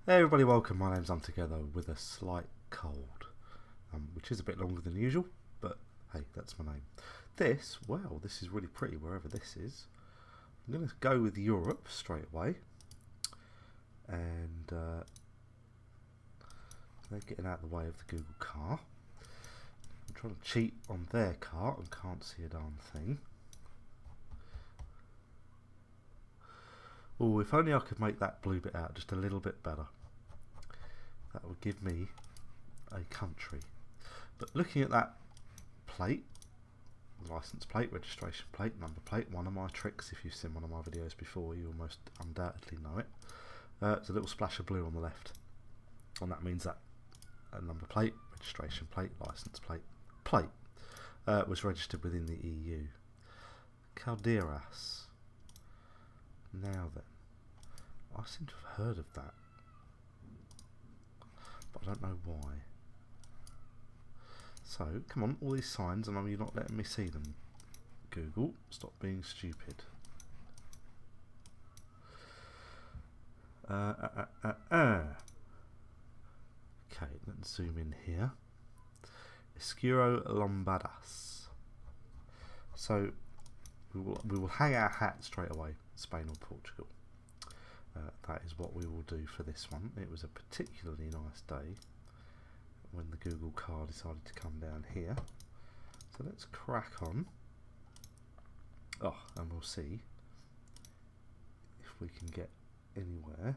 Hey everybody, welcome. My name's Together with a slight cold, which is a bit longer than usual, but hey, that's my name. This is really pretty wherever this is. I'm going to go with Europe straight away, and they're getting out of the way of the Google car. I'm trying to cheat on their car and can't see a darn thing. Oh, if only I could make that blue bit out just a little bit better. That would give me a country. But looking at that plate, license plate, registration plate, number plate, one of my tricks, if you've seen one of my videos before, you almost undoubtedly know it. There's a little splash of blue on the left. And that means that a number plate, registration plate, license plate, was registered within the EU. Calderas. Now then, I seem to have heard of that, but I don't know why. So, come on, all these signs, and you're not letting me see them. Google, stop being stupid. Okay, let's zoom in here. Escuro Lombardas. So, we will hang our hat straight away. Spain or Portugal. That is what we will do for this one. It was a particularly nice day when the Google car decided to come down here. So let's crack on. Oh, and we'll see if we can get anywhere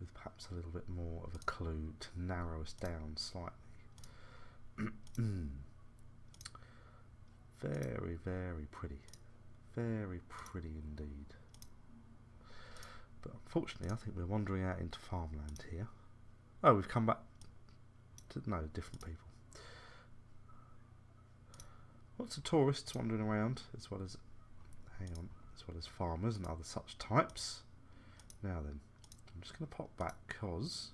with perhaps a little bit more of a clue to narrow us down slightly. Very, very pretty. Very pretty indeed. But unfortunately, I think we're wandering out into farmland here. Oh, we've come back to different people. Lots of tourists wandering around, as well as farmers and other such types. Now then, I'm just going to pop back because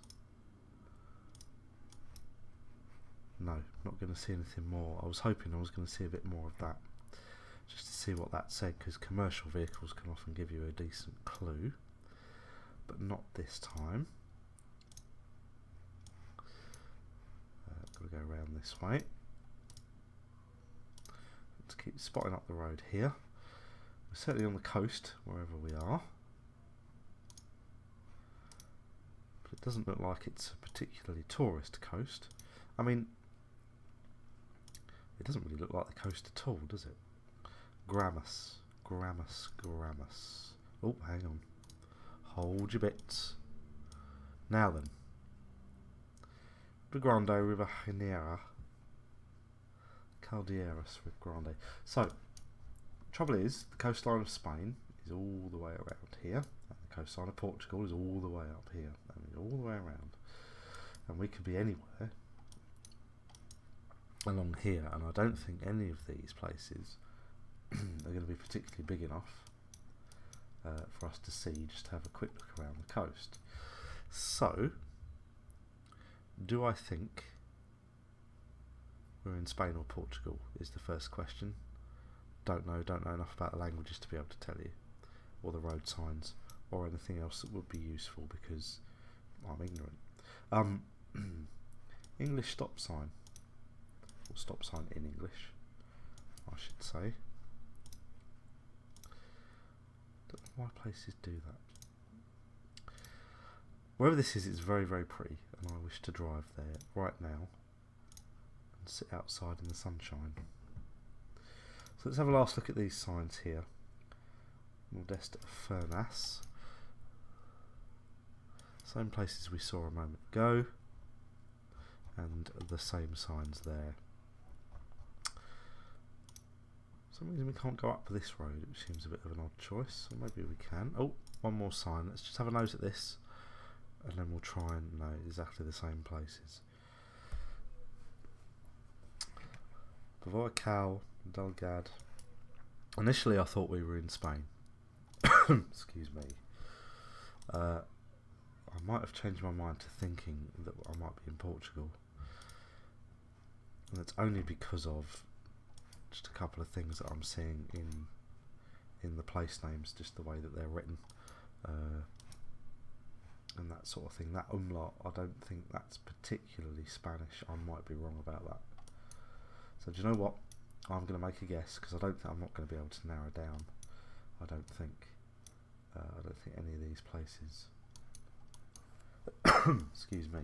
no, not going to see anything more. I was hoping I was going to see a bit more of that, just to see what that said, because commercial vehicles can often give you a decent clue, but not this time. Got to go around this way. Let's keep spotting up the road here. We're certainly on the coast, wherever we are. But it doesn't look like it's a particularly tourist coast. I mean, it doesn't really look like the coast at all, does it? Gramus. Oh, hang on. Hold your bits. Now then. Rio Grande, River Janeiro. Calderas, Rio Grande. So, trouble is, the coastline of Spain is all the way around here. And the coastline of Portugal is all the way up here. And all the way around. And we could be anywhere along here, and I don't think any of these places are going to be particularly big enough for us to see, just to have a quick look around the coast. So, do I think we're in Spain or Portugal is the first question. Don't know enough about the languages to be able to tell you, or the road signs, or anything else that would be useful, because I'm ignorant. English stop sign. Or stop sign in English, I should say. Don't know why places do that. Wherever this is, it's very, very pretty, and I wish to drive there right now and sit outside in the sunshine. So let's have a last look at these signs here. Modeste Furnace. Same places we saw a moment ago, and the same signs there. For some reason we can't go up this road, which seems a bit of an odd choice, or maybe we can. Oh, one more sign. Let's just have a nose at this, and then we'll try and know exactly the same places. Bovocal, Delgado. Initially I thought we were in Spain. Excuse me. I might have changed my mind to thinking that I might be in Portugal. And it's only because of just a couple of things that I'm seeing in the place names, just the way that they're written. that sort of thing. That umlaut, I don't think that's particularly Spanish. I might be wrong about that. So do you know what? I'm going to make a guess because I'm not going to be able to narrow down. I don't think any of these places excuse me,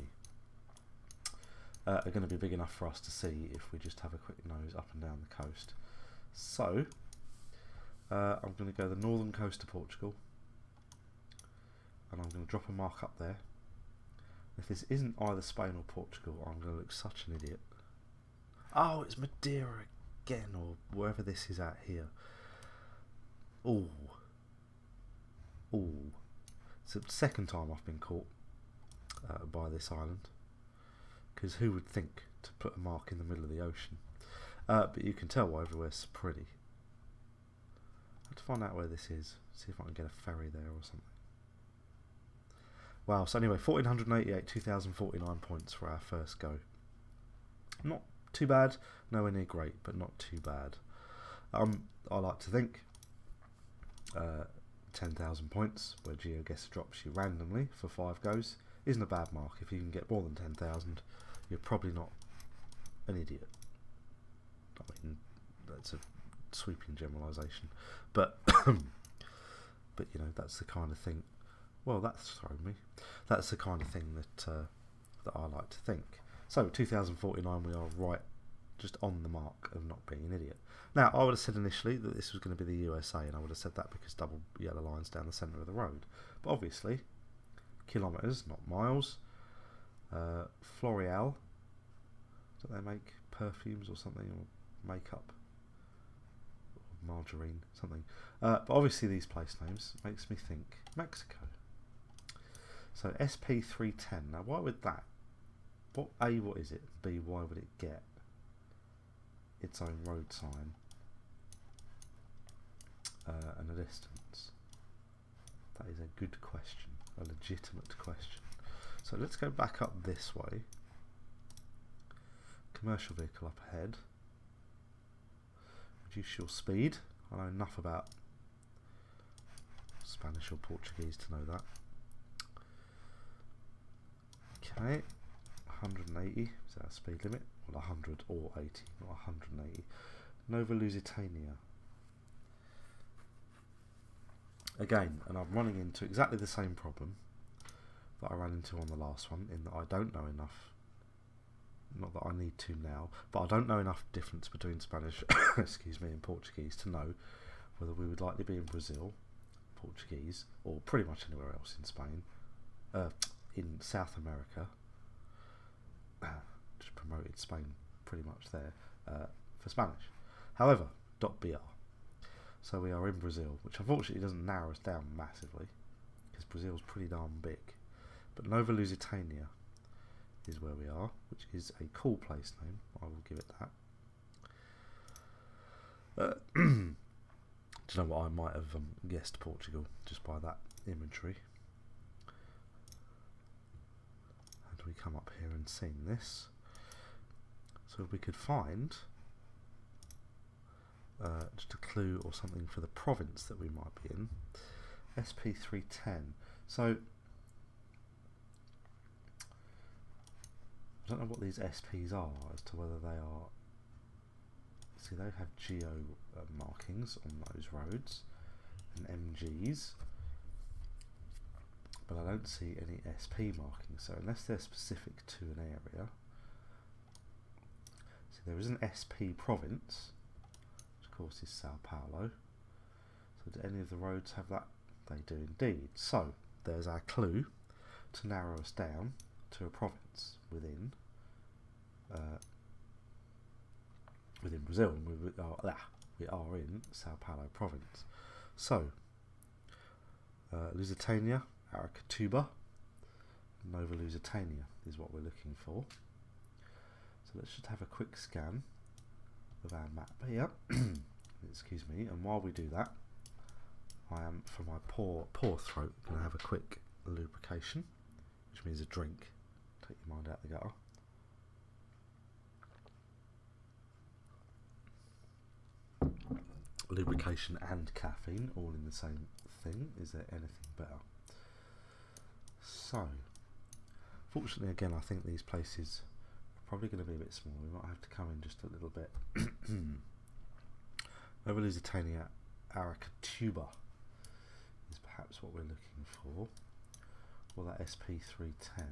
are going to be big enough for us to see if we just have a quick nose up and down the coast. So I'm going to go the northern coast of Portugal, and I'm going to drop a mark up there. If this isn't either Spain or Portugal, I'm going to look such an idiot. Oh, it's Madeira again, or wherever this is at here. Ooh. Ooh. It's the second time I've been caught by this island. Because who would think to put a mark in the middle of the ocean? But you can tell why everywhere's pretty. I have to find out where this is. See if I can get a ferry there or something. Wow, so anyway, 1488, 2049 points for our first go. Not too bad, nowhere near great, but not too bad. I like to think 10,000 points, where Geoguessr drops you randomly for 5 goes, isn't a bad mark. If you can get more than 10,000, you're probably not an idiot. I mean, that's a sweeping generalisation, but but you know, that's the kind of thing. Well, that's thrown me. That's the kind of thing that I like to think. So 2049, we are right, just on the mark of not being an idiot. Now, I would have said initially that this was going to be the USA, and I would have said that because double yellow lines down the centre of the road. But obviously, kilometres, not miles. L'Oreal, do they make perfumes or something, or makeup, or margarine, something? But obviously, these place names makes me think Mexico. So SP310. Now, why would that? What is it? B, why would it get its own road sign and a distance? That is a good question, a legitimate question. So let's go back up this way. Commercial vehicle up ahead. Reduce your speed. I know enough about Spanish or Portuguese to know that. Okay, 180 is that a speed limit? Well, 100 or 80, not 180. Nova Lusitania. Again, and I'm running into exactly the same problem that I ran into on the last one, in that I don't know enough. Not that I need to now, but I don't know enough difference between Spanish excuse me, and Portuguese to know whether we would likely be in Brazil, Portuguese, or pretty much anywhere else in Spain, in South America. Just promoted Spain pretty much there for Spanish. However, .br. So we are in Brazil, which unfortunately doesn't narrow us down massively because Brazil's pretty darn big. But Nova Lusitania is where we are, which is a cool place name. I will give it that. Do you know what? I might have guessed Portugal just by that imagery. Had we come up here and seen this, so if we could find just a clue or something for the province that we might be in. SP310. So I don't know what these SPs are as to whether they are. See, they have geo markings on those roads and MGs, but I don't see any SP markings. So unless they're specific to an area, see, there is an SP province, which of course is Sao Paulo. So do any of the roads have that? They do indeed. So there's our clue to narrow us down to a province within within Brazil, and we are in Sao Paulo province. So Lusitania, Aracatuba, Nova Lusitania is what we're looking for. So let's just have a quick scan of our map here. Excuse me, and while we do that, I am, for my poor throat, going to have a quick lubrication, which means a drink. Take your mind out the gutter. Lubrication and caffeine all in the same thing. Is there anything better? So Fortunately, again, I think these places are probably going to be a bit small. We might have to come in just a little bit. Nova Lusitania Aracatuba is perhaps what we're looking for, or that SP310.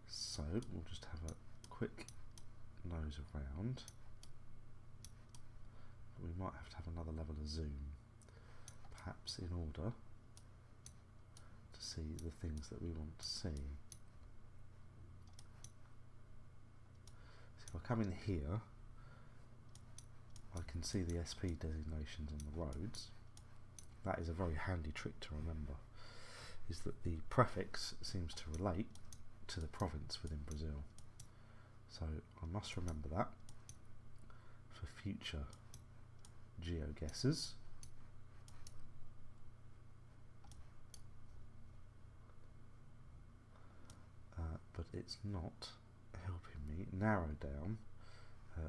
So we'll just have a quick nose around. We might have to have another level of zoom, perhaps in order to see the things that we want to see. So if I come in here, I can see the SP designations on the roads. That is a very handy trick to remember, is that the prefix seems to relate to the province within Brazil. So I must remember that for future geoguessers. But it's not helping me narrow down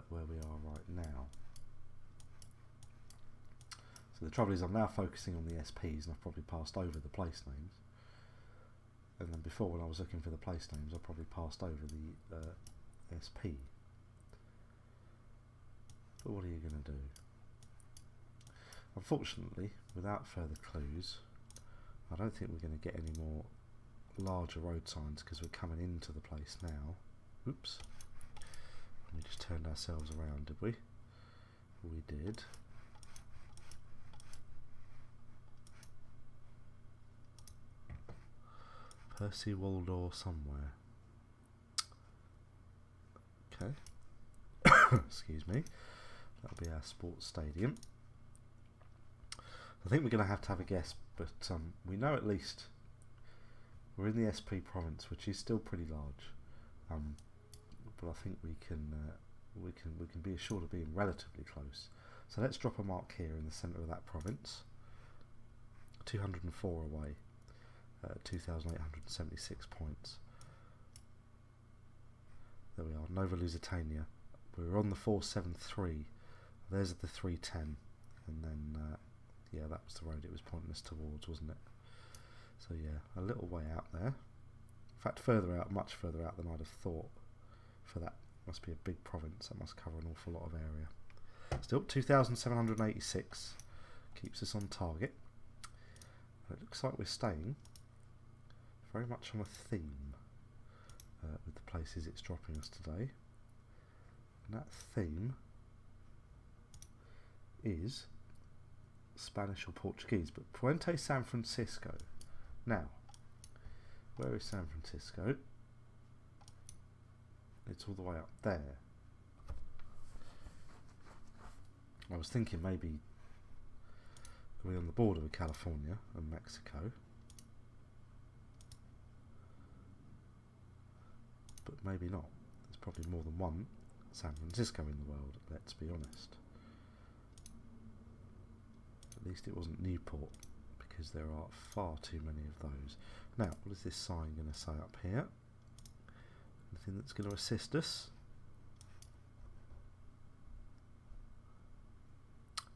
where we are right now. So the trouble is I'm now focusing on the SPs, and I've probably passed over the place names. And then before, when I was looking for the place names, I probably passed over the SP. But what are you going to do? Unfortunately, without further clues, I don't think we're going to get any more larger road signs, because we're coming into the place now. Oops. We just turned ourselves around, did we? We did. Percy Waldor somewhere. Okay. Excuse me. That'll be our sports stadium. I think we're going to have a guess, but we know at least we're in the SP province, which is still pretty large. But I think we can be assured of being relatively close. So let's drop a mark here in the centre of that province. 204 away. 2,876 points. There we are, Nova Lusitania. We're on the 473. There's the 310, and then yeah, that was the road it was pointing us towards, wasn't it? So yeah, a little way out there. In fact, further out, much further out than I'd have thought. For that, must be a big province. That must cover an awful lot of area. Still, 2,786 keeps us on target. It looks like we're staying very much on a theme with the places it's dropping us today. And that theme is Spanish or Portuguese, but Puente San Francisco. Now, where is San Francisco? It's all the way up there. I was thinking maybe we're on the border with California and Mexico. But maybe not. There's probably more than one San Francisco in the world, let's be honest. At least it wasn't Newport, because there are far too many of those. Now, what is this sign going to say up here? Anything that's going to assist us?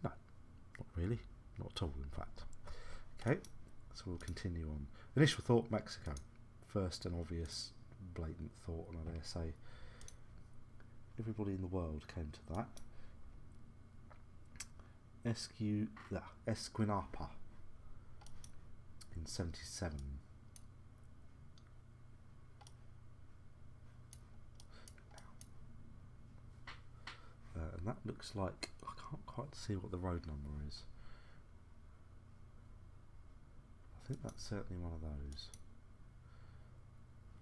No, not really. Not at all, in fact. Okay, so we'll continue on. Initial thought, Mexico. First and obvious, blatant thought, and I dare say everybody in the world came to that. Esquinapa in 77. And that looks like, I can't quite see what the road number is. I think that's certainly one of those.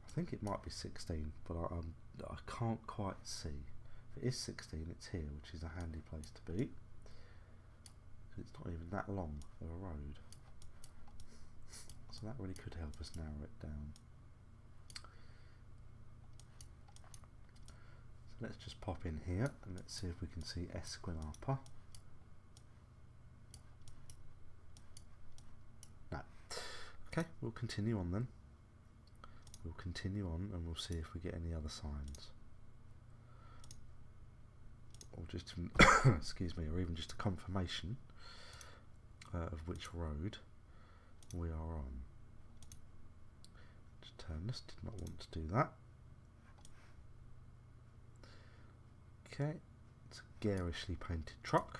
I think it might be 16, but I can't quite see. If it is 16, it's here, which is a handy place to be. It's not even that long of a road. So that really could help us narrow it down. So let's just pop in here and let's see if we can see Esquinapa. No. Okay, we'll continue on then. We'll continue on and we'll see if we get any other signs. Or just, excuse me, or even just a confirmation of which road we are on. Just fairness, did not want to do that. Okay, it's a garishly painted truck.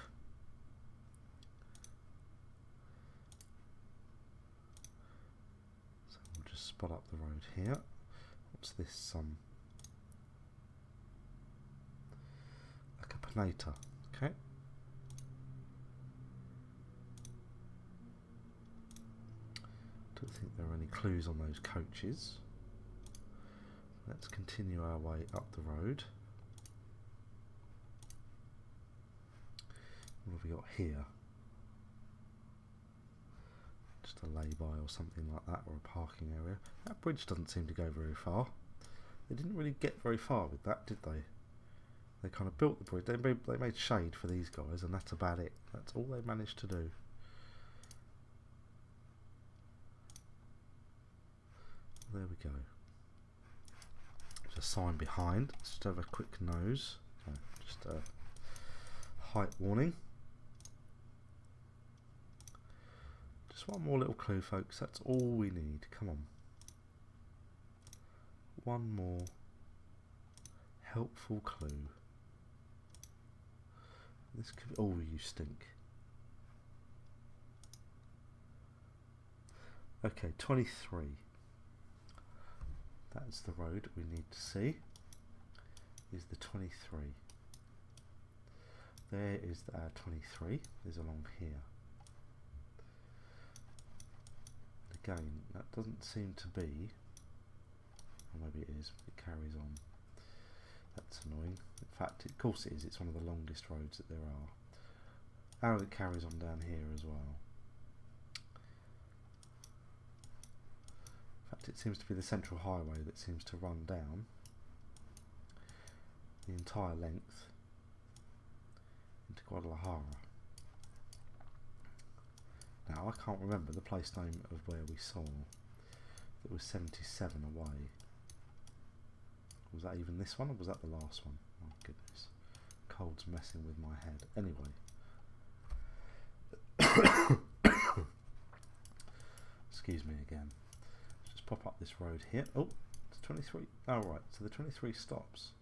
So we'll just spot up the road here. What's this? A capinator. Okay. Don't think there are any clues on those coaches. Let's continue our way up the road. What have we got here? Just a lay-by or something like that, or a parking area. That bridge doesn't seem to go very far. They didn't really get very far with that, did they? They kind of built the bridge. They made shade for these guys, and that's about it. That's all they managed to do. There we go. There's a sign behind. Let's just have a quick nose. No, just a height warning. Just one more little clue, folks. That's all we need. Come on. One more helpful clue. This could be... Oh, you stink. Okay, 23. That's the road we need to see. Is the 23. There is the 23. Is along here. Again, that doesn't seem to be, or maybe it is, it carries on. That's annoying. In fact, of course it is, it's one of the longest roads that there are. Oh, it carries on down here as well. In fact, it seems to be the central highway that seems to run down the entire length into Guadalajara. Now, I can't remember the place name of where we saw. It was 77 away. Was that even this one, or was that the last one? Oh goodness. Cold's messing with my head. Anyway. Excuse me again. Let's just pop up this road here. Oh, it's 23. Oh, right. So the 23 stops.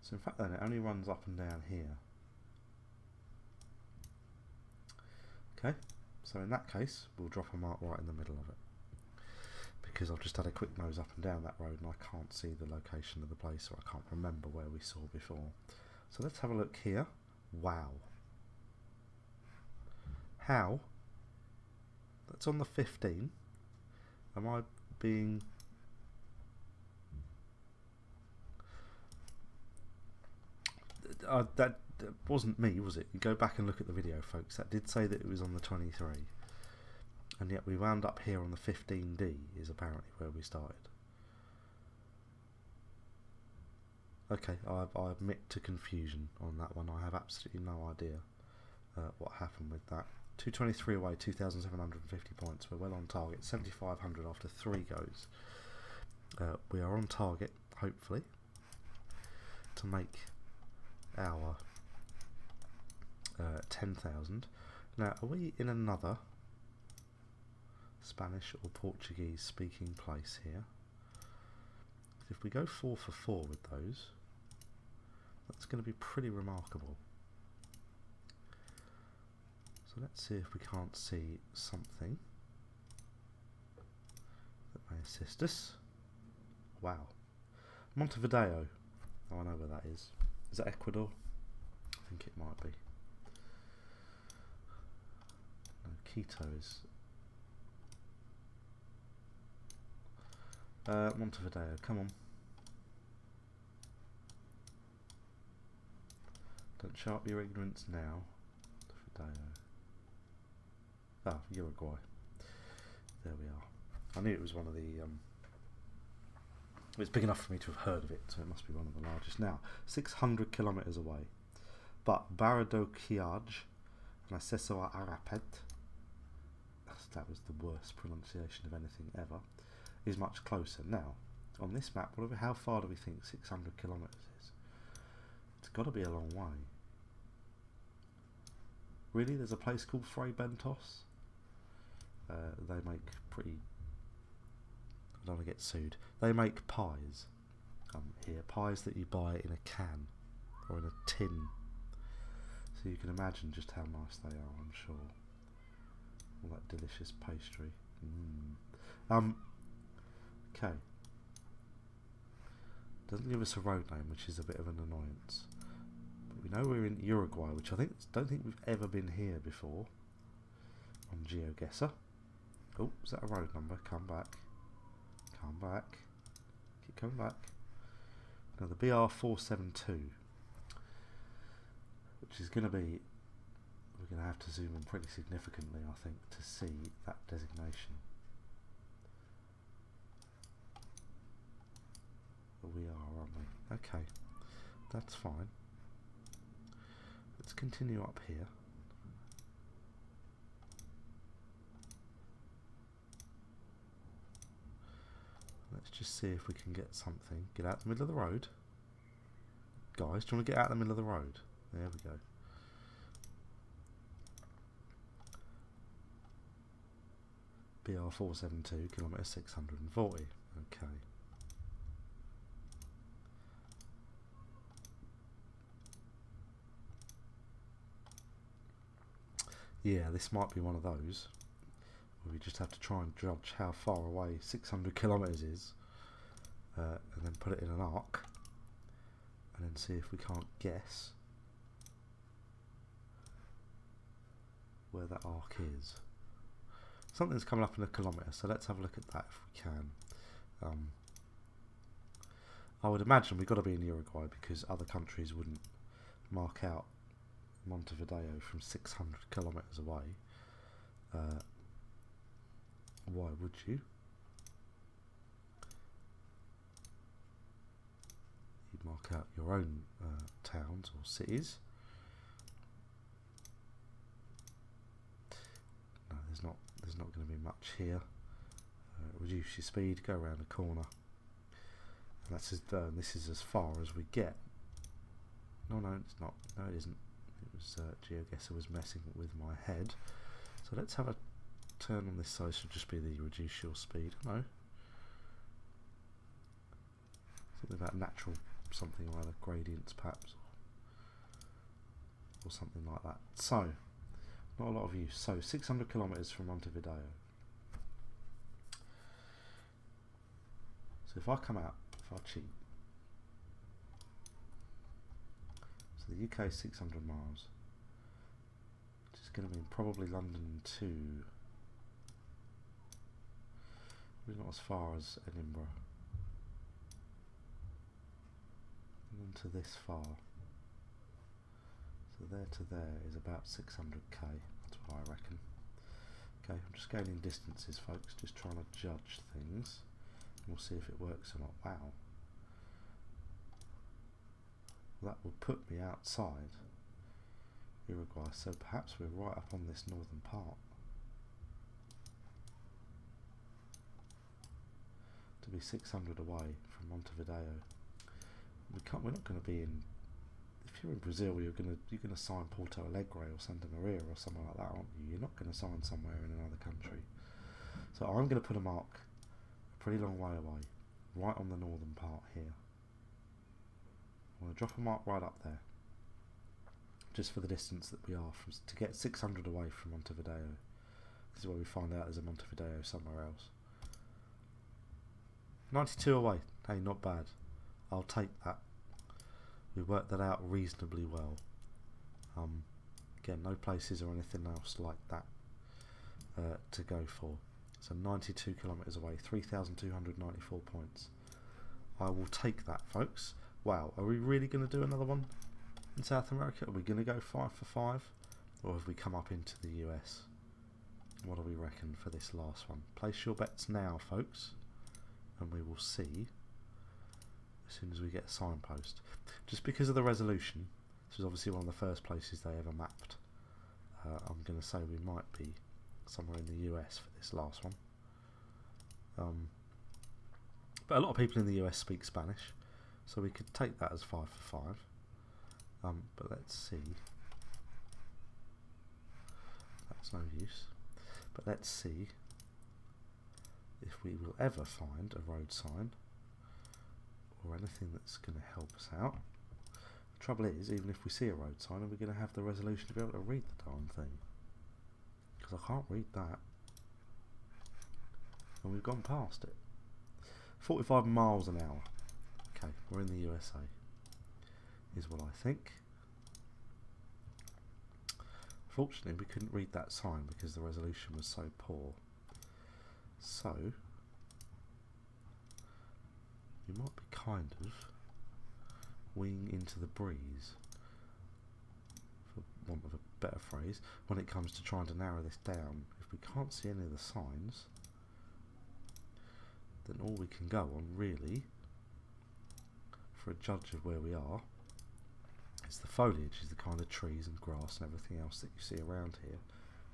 So in fact then, it only runs up and down here. Okay, so in that case, we'll drop a mark right in the middle of it. Because I've just had a quick nose up and down that road and I can't see the location of the place, or I can't remember where we saw before. So let's have a look here. Wow. How? That's on the 15. Am I being... that wasn't me, was it? You go back and look at the video, folks. That did say that it was on the 23. And yet we wound up here on the 15D, is apparently where we started. Okay, I admit to confusion on that one. I have absolutely no idea what happened with that. 223 away, 2,750 points. We're well on target. 7,500 after 3 goes. We are on target, hopefully, to make our 10,000. Now, are we in another Spanish or Portuguese speaking place here? If we go 4 for 4 with those, that's going to be pretty remarkable. So let's see if we can't see something that may assist us. Wow. Montevideo. Oh, I know where that is. Is that Ecuador? I think it might be. No, Quito is... Montevideo, come on. Don't show up your ignorance now. Montevideo. Ah, Uruguay. There we are. I knew it was one of the... it was big enough for me to have heard of it, so it must be one of the largest. Now, 600 kilometres away. But Barado Quiaj and Acceso a Arapet, that was the worst pronunciation of anything ever, is much closer. Now, on this map, how far do we think 600 kilometres is? It's got to be a long way. Really? There's a place called Fray Bentos? they make pretty... I don't want to get sued. They make pies here. Pies that you buy in a can or in a tin. So you can imagine just how nice they are, I'm sure. All that delicious pastry. Okay. Doesn't give us a road name, which is a bit of an annoyance. But we know we're in Uruguay, which I don't think we've ever been here before on Geoguessr. Oh, is that a road number? Come back. Come back. Keep coming back. Now the BR472, which is going to be, we're going to have to zoom in pretty significantly, I think, to see that designation. But we are, aren't we? Okay, that's fine. Let's continue up here. Let's just see if we can get something. Get out the middle of the road. Guys, do you want to get out the middle of the road? There we go. BR472, kilometre 640. Okay. Yeah, this might be one of those. We just have to try and judge how far away 600 kilometres is, and then put it in an arc, and then see if we can't guess where that arc is. Something's coming up in a kilometre, so let's have a look at that if we can. I would imagine we've got to be in Uruguay because other countries wouldn't mark out Montevideo from 600 kilometres away. Why would you? You'd mark out your own towns or cities. No, there's not going to be much here. Reduce your speed, go around the corner. And that's this is as far as we get. No, it's not. No, it isn't. It was Geoguessr was messing with my head. So let's have a turn on this side. Should just be the reduce your speed. No. Something about natural something or other, gradients perhaps, or something like that. So, not a lot of use. So 600 kilometres from Montevideo. So if I come out, if I cheat, so the UK is 600 miles, which is going to mean probably London to, probably not as far as Edinburgh, and then to this far. So there to there is about 600k, that's what I reckon. Okay, I'm just gaining distances, folks, just trying to judge things. We'll see if it works or not. Wow. That will put me outside Uruguay, so perhaps we're right up on this northern part. To be 600 away from Montevideo. We're not going to be in. If you're in Brazil, you're going to sign Porto Alegre or Santa Maria or somewhere like that, aren't you? You're not going to sign somewhere in another country. So I'm going to put a mark a pretty long way away, right on the northern part here. I'm going to drop a mark right up there, just for the distance that we are from, to get 600 away from Montevideo. This is where we find out there's a Montevideo somewhere else. 92 away. Hey, not bad. I'll take that. We worked that out reasonably well. Again, no places or anything else like that to go for. So 92 kilometres away, 3,294 points. I will take that, folks. Wow, are we really going to do another one in South America? Are we going to go 5 for 5? Or have we come up into the US? What do we reckon for this last one? Place your bets now, folks, and we will see as soon as we get a signpost. Just because of the resolution, this is obviously one of the first places they ever mapped. I'm going to say we might be somewhere in the US for this last one. But a lot of people in the US speak Spanish, so we could take that as 5 for 5. But let's see. That's no use. But let's see if we will ever find a road sign or anything that's going to help us out. The trouble is, even if we see a road sign, are we going to have the resolution to be able to read the darn thing? Because I can't read that. And we've gone past it. 45 miles an hour. Okay, we're in the USA, is what I think. Fortunately, we couldn't read that sign because the resolution was so poor. So, we might be kind of winging into the breeze, for want of a better phrase, when it comes to trying to narrow this down. If we can't see any of the signs, then all we can go on, really, for a judge of where we are, is the foliage, is the kind of trees and grass and everything else that you see around here.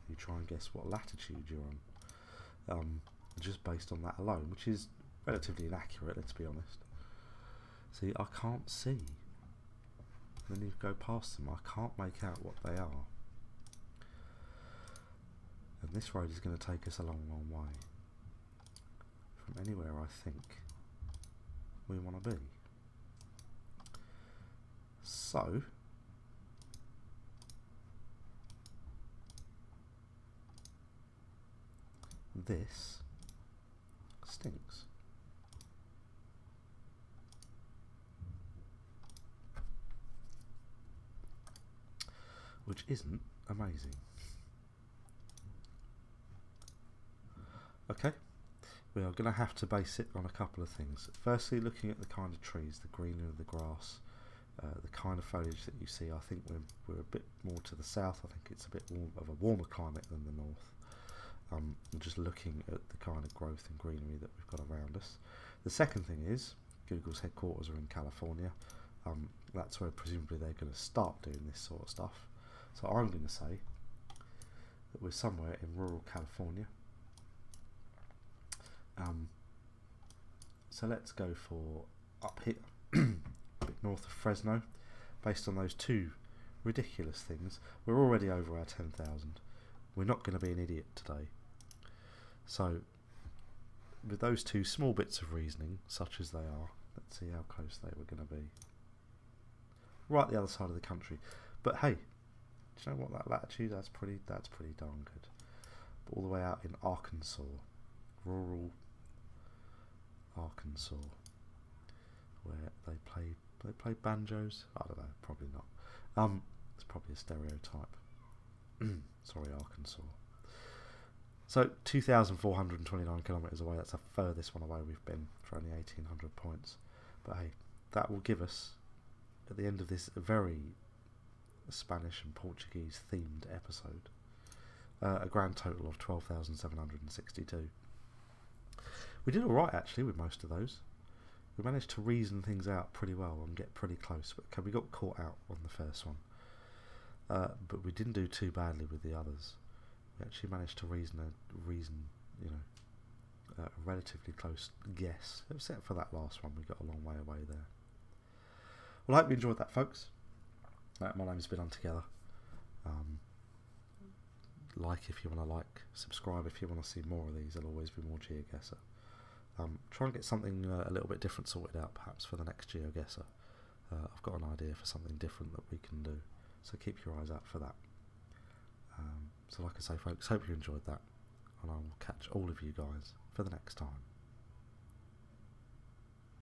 You try and guess what latitude you're on, just based on that alone, which is relatively inaccurate, let's be honest. See, I can't see. Then you go past them, I can't make out what they are. And this road is going to take us a long, long way from anywhere I think we want to be. So, this stinks. Which isn't amazing. Okay, we are going to have to base it on a couple of things. Firstly, looking at the kind of trees, the greenery of the grass, the kind of foliage that you see. I think we're a bit more to the south. I think it's a bit more of a warmer climate than the north. Just looking at the kind of growth and greenery that we've got around us. The second thing is, Google's headquarters are in California. That's where presumably they're going to start doing this sort of stuff. So I'm going to say that we're somewhere in rural California. So let's go for up here, a bit north of Fresno. Based on those two ridiculous things, we're already over our 10,000. We're not going to be an idiot today. So with those two small bits of reasoning, such as they are, let's see how close they were going to be. Right the other side of the country. But hey, do you know what, that latitude, that's pretty darn good. But all the way out in Arkansas, rural Arkansas, where they play banjos. I don't know, probably not. It's probably a stereotype. Sorry, Arkansas. So 2,429 kilometres away. That's the furthest one away we've been for only 1,800 points. But hey, that will give us, at the end of this very Spanish and Portuguese themed episode, a grand total of 12,762. We did alright actually with most of those. We managed to reason things out pretty well and get pretty close. But okay, we got caught out on the first one, but we didn't do too badly with the others. We actually managed to reason, you know, a relatively close guess. Except for that last one, we got a long way away there. Well, I hope you enjoyed that, folks. My name's been on together. Like if you want to like, subscribe if you want to see more of these. There'll always be more Geoguessr. Try and get something a little bit different sorted out, perhaps for the next Geoguessr. I've got an idea for something different that we can do, so keep your eyes out for that. So like I say, folks, hope you enjoyed that, and I will catch all of you guys for the next time.